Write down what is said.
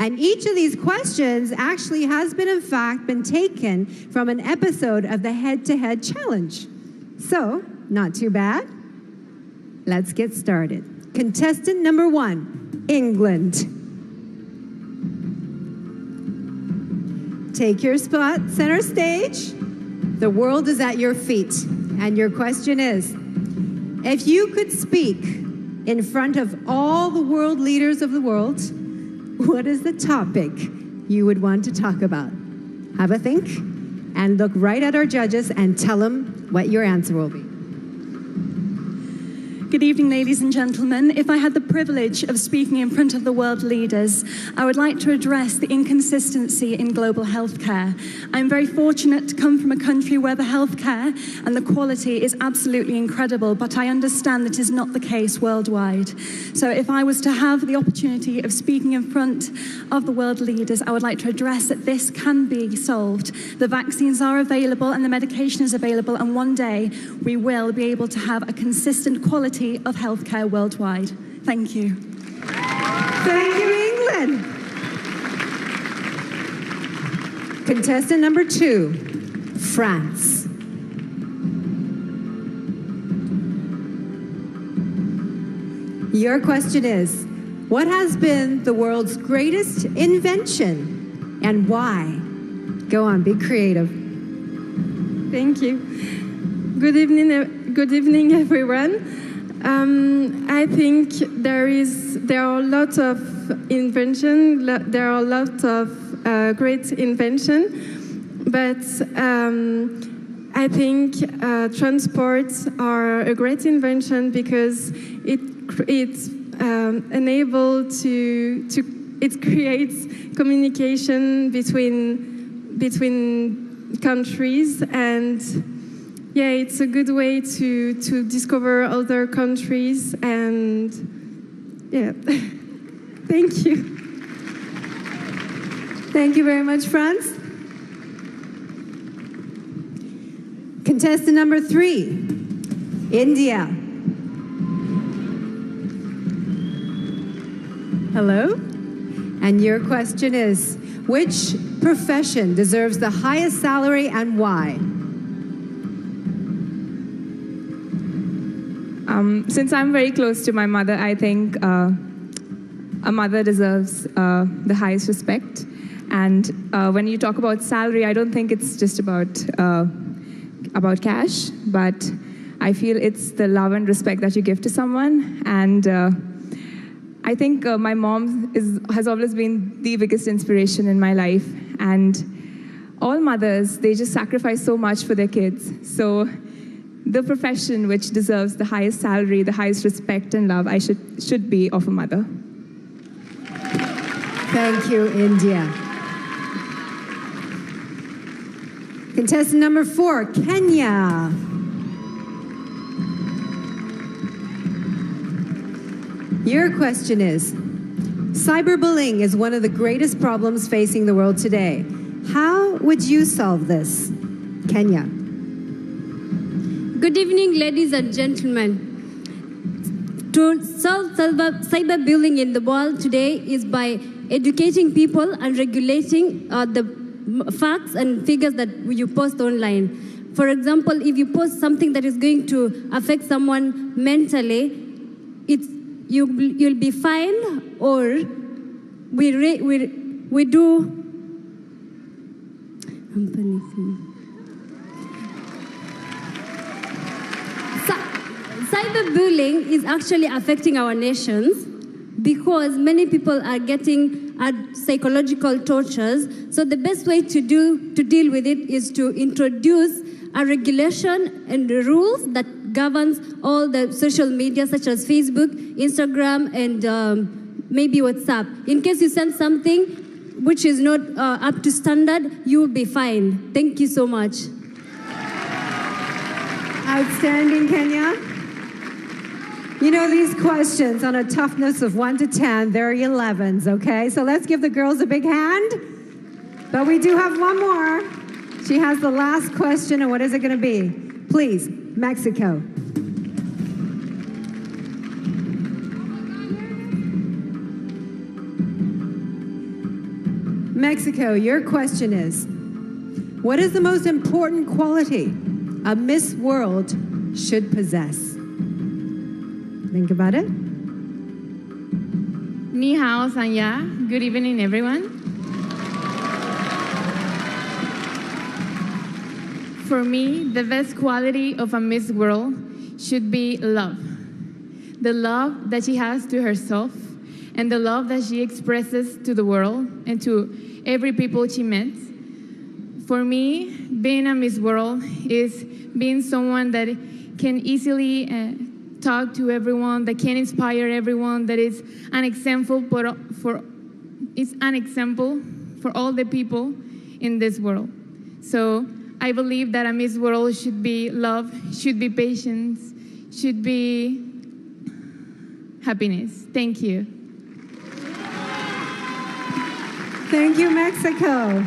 And each of these questions actually has been, in fact, been taken from an episode of the Head-to-Head Challenge. So, not too bad. Let's get started. Contestant number 1, England. Take your spot, center stage. The world is at your feet. And your question is, if you could speak in front of all the world leaders of the world, what is the topic you would want to talk about? Have a think and look right at our judges and tell them what your answer will be. Good evening, ladies and gentlemen. If I had the privilege of speaking in front of the world leaders, I would like to address the inconsistency in global healthcare. I'm very fortunate to come from a country where the healthcare and the quality is absolutely incredible, but I understand that is not the case worldwide. So if I was to have the opportunity of speaking in front of the world leaders, I would like to address that this can be solved. The vaccines are available and the medication is available, and one day we will be able to have a consistent quality of healthcare worldwide. Thank you. Thank you, England. Contestant number 2, France. Your question is, what has been the world's greatest invention and why? Go on, be creative. Thank you. Good evening, everyone. I think there are a lot of invention. There are a lot of great invention, but I think transports are a great invention because it's it creates communication between countries, and yeah, it's a good way to discover other countries, and yeah, thank you. Thank you very much, France. Contestant number 3, India. Hello? And your question is, which profession deserves the highest salary and why? Since I'm very close to my mother, I think a mother deserves the highest respect. And when you talk about salary, I don't think it's just about cash, but I feel it's the love and respect that you give to someone. And I think my mom has always been the biggest inspiration in my life. And all mothers, they just sacrifice so much for their kids. So the profession which deserves the highest salary, the highest respect and love, should be of a mother. Thank you, India. Contestant number 4, Kenya. Your question is, cyberbullying is one of the greatest problems facing the world today. How would you solve this? Kenya. Good evening, ladies and gentlemen. To solve cyberbullying in the world today is by educating people and regulating the facts and figures that you post online. For example, if you post something that is going to affect someone mentally, you'll be fined, or we do. I'm panicking. Cyberbullying is actually affecting our nations because many people are getting psychological tortures. So the best way to deal with it is to introduce a regulation and rules that governs all the social media such as Facebook, Instagram, and maybe WhatsApp. In case you send something which is not up to standard, you will be fined. Thank you so much. Outstanding, Kenya. You know, these questions on a toughness of 1 to 10, they're 11s, okay? So let's give the girls a big hand. But we do have one more. She has the last question, and what is it going to be? Please, Mexico. Mexico, your question is, what is the most important quality a Miss World should possess? Think about it. Ni hao, Sanya. Good evening, everyone. For me, the best quality of a Miss World should be love. The love that she has to herself and the love that she expresses to the world and to every people she met. For me, being a Miss World is being someone that can easily talk to everyone, that can inspire everyone, that is an example for all the people in this world. So I believe that a Miss World should be love, should be patience, should be happiness. Thank you. Thank you, Mexico.